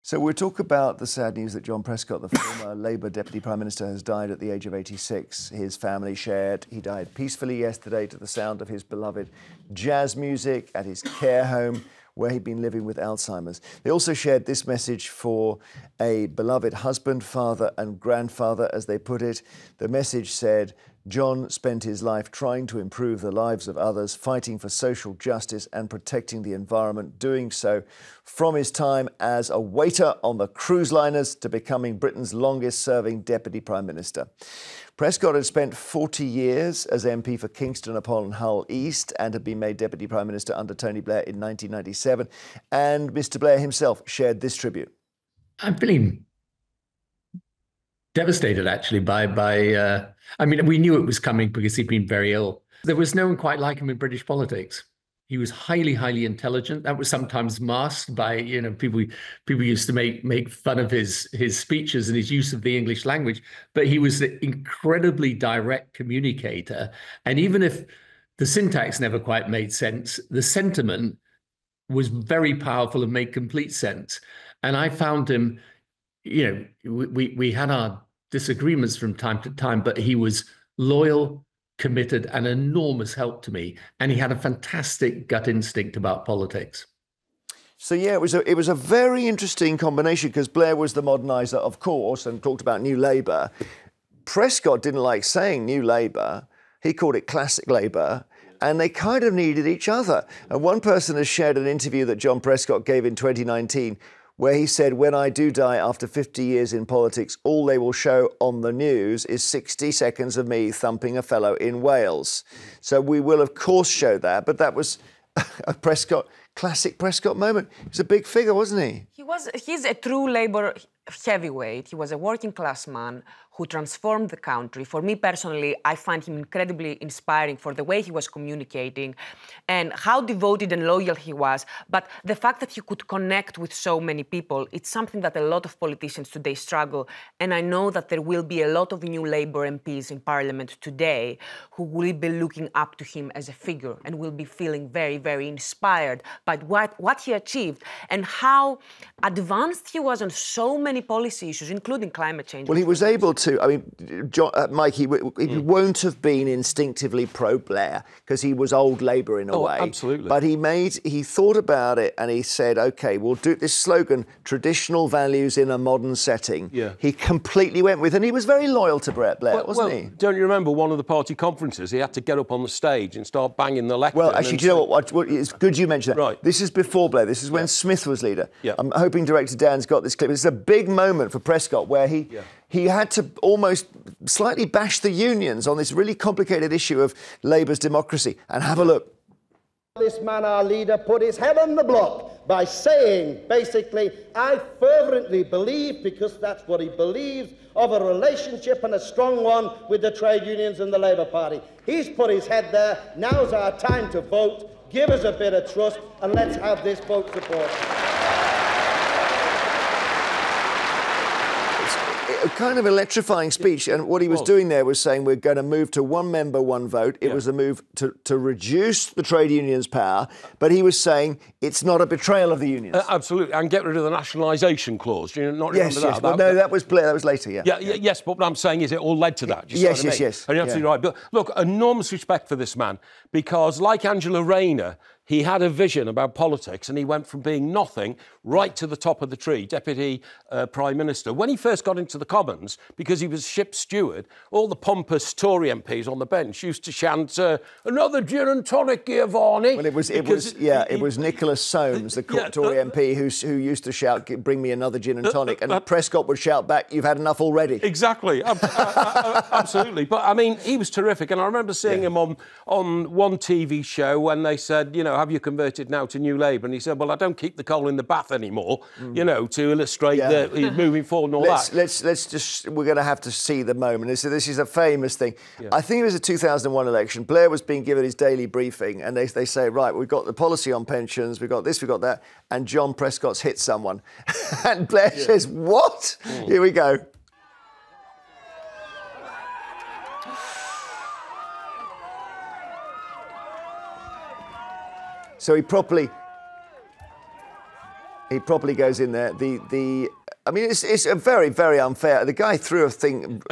So we'll talk about the sad news that John Prescott, the former Labour Deputy Prime Minister, has died at the age of 86. His family shared. He died peacefully yesterday to the sound of his beloved jazz music at his care home, where he'd been living with Alzheimer's. They also shared this message for a beloved husband, father and grandfather, as they put it. The message said, John spent his life trying to improve the lives of others, fighting for social justice and protecting the environment, doing so from his time as a waiter on the cruise liners to becoming Britain's longest-serving Deputy Prime Minister. Prescott had spent 40 years as MP for Kingston upon Hull East and had been made Deputy Prime Minister under Tony Blair in 1997. And Mr. Blair himself shared this tribute. I'm feeling devastated, actually, I mean, we knew it was coming because he'd been very ill. There was no one quite like him in British politics. He was highly, highly intelligent. That was sometimes masked by, people used to make fun of his speeches and his use of the English language. But he was an incredibly direct communicator. And even if the syntax never quite made sense, the sentiment was very powerful and made complete sense. And I found him, we had our disagreements from time to time, but he was loyal, committed, and enormous help to me. And he had a fantastic gut instinct about politics. So, yeah, it was a very interesting combination because Blair was the moderniser, of course, and talked about New Labour. Prescott didn't like saying New Labour. He called it Classic Labour. And they kind of needed each other. And one person has shared an interview that John Prescott gave in 2019 where he said, when I do die after 50 years in politics, all they will show on the news is 60 seconds of me thumping a fellow in Wales. So we will, of course, show that. But that was a classic Prescott moment. He was a big figure, wasn't he? He's a true Labour heavyweight. He was a working class man who transformed the country. For me personally, I find him incredibly inspiring for the way he was communicating and how devoted and loyal he was. But the fact that he could connect with so many people, it's something that a lot of politicians today struggle. And I know that there will be a lot of new Labour MPs in Parliament today who will be looking up to him as a figure and will be feeling very, very inspired by what he achieved and how advanced he was on so many policy issues, including climate change. Well, he was able to. I mean, Mike, he won't have been instinctively pro-Blair because he was old Labour in a way. Absolutely. But he thought about it and he said, OK, we'll do this slogan, traditional values in a modern setting. Yeah. He completely went with, and he was very loyal to Blair, wasn't he? Don't you remember one of the party conferences? He had to get up on the stage and start banging the lectern. Well, actually, do you know what? It's good you mentioned that. Right. This is before Blair. This is when Smith was leader. Yeah. I'm hoping director Dan's got this clip. It's a big moment for Prescott where he had to almost slightly bash the unions on this really complicated issue of Labour's democracy. And have a look. This man, our leader, put his head on the block by saying, basically, I fervently believe, because that's what he believes, of a relationship and a strong one with the trade unions and the Labour Party. He's put his head there. Now's our time to vote. Give us a bit of trust and let's have this vote support. A kind of electrifying speech, and what he was doing there was saying we're going to move to one member, one vote. It was a move to reduce the trade unions' power, but he was saying it's not a betrayal of the unions. Absolutely, and get rid of the nationalisation clause. Do you not remember that? Yes. Well, no, that was Blair. That was later. Yes, but what I'm saying is it all led to that. Yes. And you're absolutely right. But look, enormous respect for this man because, like Angela Rayner, he had a vision about politics and he went from being nothing right to the top of the tree, Deputy Prime Minister. When he first got into the Commons, because he was ship steward, all the pompous Tory MPs on the bench used to chant, another gin and tonic here, Varney. Well, it was Nicholas Soames, the Tory MP, who used to shout, bring me another gin and tonic. And Prescott would shout back, you've had enough already. Exactly. Absolutely. But, I mean, he was terrific. And I remember seeing him on one TV show when they said, have you converted now to New Labour? And he said, well, I don't keep the coal in the bath anymore, to illustrate that he's moving forward and all that. We're going to have to see the moment. This is a famous thing. I think it was a 2001 election. Blair was being given his daily briefing and they say, right, we've got the policy on pensions, we've got this, we've got that, and John Prescott's hit someone. And Blair says, what? Here we go. So he properly... He properly goes in there. I mean, it's a very, very unfair. The guy threw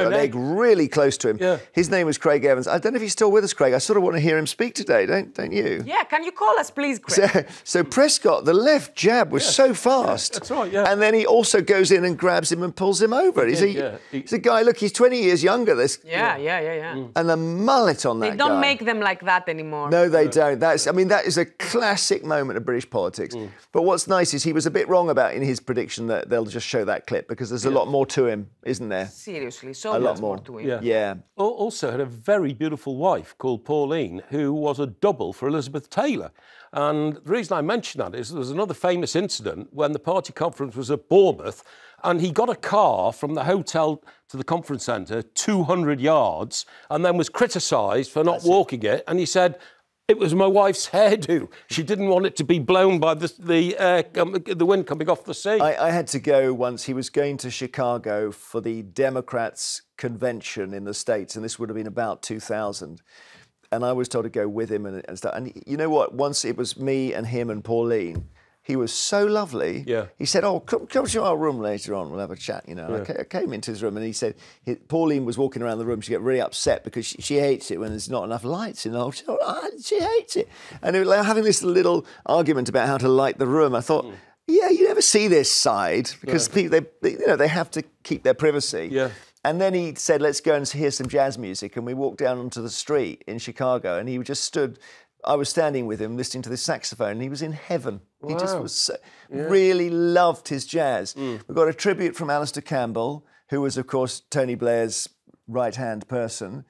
an egg really close to him. Yeah. His name was Craig Evans. I don't know if he's still with us, Craig. I sort of want to hear him speak today, don't you? Yeah, can you call us, please, Craig? So Prescott, the left jab was so fast. That's right, yeah. And then he also goes in and grabs him and pulls him over. He's a guy, look, he's 20 years younger. Yeah. And the mullet on that guy. They don't make them like that anymore. No, they don't. That is a classic moment of British politics. But what's nice is he was a bit wrong about in his prediction that they'll just show that clip because there's a lot more to him, isn't there? Seriously, so much more to him. Yeah. Also had a very beautiful wife called Pauline, who was a double for Elizabeth Taylor. And the reason I mention that is there was another famous incident when the party conference was at Bournemouth, and he got a car from the hotel to the conference centre 200 yards and then was criticised for not walking it. And he said, it was my wife's hairdo. She didn't want it to be blown by the wind coming off the sea. I had to go once. He was going to Chicago for the Democrats' convention in the States, and this would have been about 2000. And I was told to go with him and stuff. And you know what? Once it was me and him and Pauline. He was so lovely. Yeah. He said, "Oh, come to our room later on. We'll have a chat." You know. Yeah. I came into his room and he said, Pauline was walking around the room. She got really upset because she hates it when there's not enough lights in the hotel. She hates it. And they were having this little argument about how to light the room. I thought, yeah, you never see this side because people, they have to keep their privacy. Yeah. And then he said, "Let's go and hear some jazz music." And we walked down onto the street in Chicago, and he just stood. I was standing with him listening to the saxophone and he was in heaven. Wow. He just was really loved his jazz. We've got a tribute from Alistair Campbell, who was, of course, Tony Blair's right-hand person.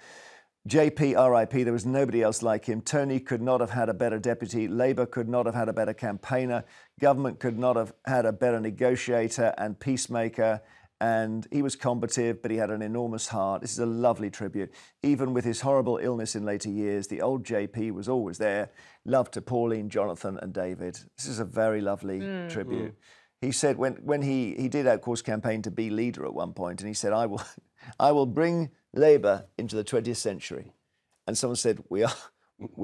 JP, RIP, there was nobody else like him. Tony could not have had a better deputy. Labour could not have had a better campaigner. Government could not have had a better negotiator and peacemaker. And he was combative, but he had an enormous heart. This is a lovely tribute. Even with his horrible illness in later years, the old JP was always there. Love to Pauline, Jonathan and David. This is a very lovely tribute. He said when he did, of course, campaign to be leader at one point, and he said, I will bring Labour into the 20th century. And someone said, we've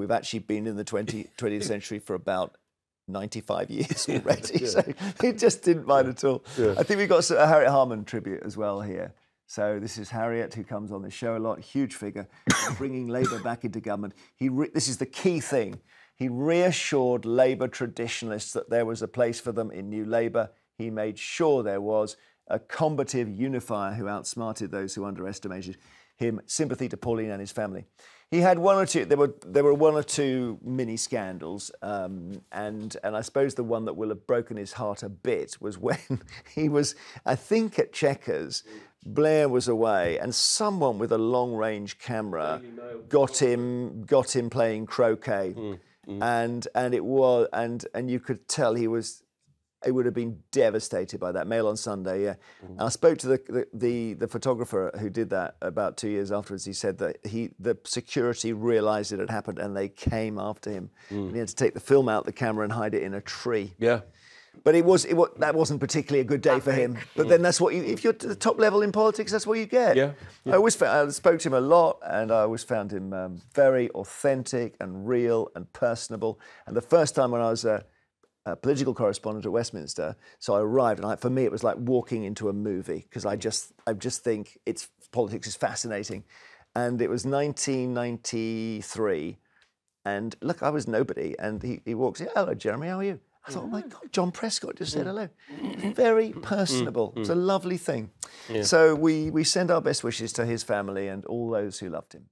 actually been in the 20th century for about 95 years already, so he just didn't mind at all. I think we've got a Harriet Harman tribute as well here. So this is Harriet, who comes on the show a lot, huge figure, bringing Labour back into government. This is the key thing. He reassured Labour traditionalists that there was a place for them in New Labour. He made sure there was a combative unifier who outsmarted those who underestimated him. Sympathy to Pauline and his family. He had one or two. There were one or two mini scandals, and I suppose the one that will have broken his heart a bit was when he was, I think, at Chequers. Blair was away, and someone with a long-range camera got him playing croquet, and you could tell he was. It would have been devastated by that. Mail on Sunday, yeah. I spoke to the photographer who did that about 2 years afterwards. He said that the security realised it had happened and they came after him. And he had to take the film out the camera and hide it in a tree. Yeah. But that wasn't particularly a good day for him. But then that's what if you're at the top level in politics, that's what you get. Yeah. I spoke to him a lot, and I always found him very authentic and real and personable. And the first time when I was a political correspondent at Westminster, so I arrived, and for me it was like walking into a movie because I just think politics is fascinating. And it was 1993, and look, I was nobody, and he walks in. "Hello, Jeremy, how are you?" I thought, "Oh my God, John Prescott just said hello." Very personable. It's a lovely thing. So we send our best wishes to his family and all those who loved him.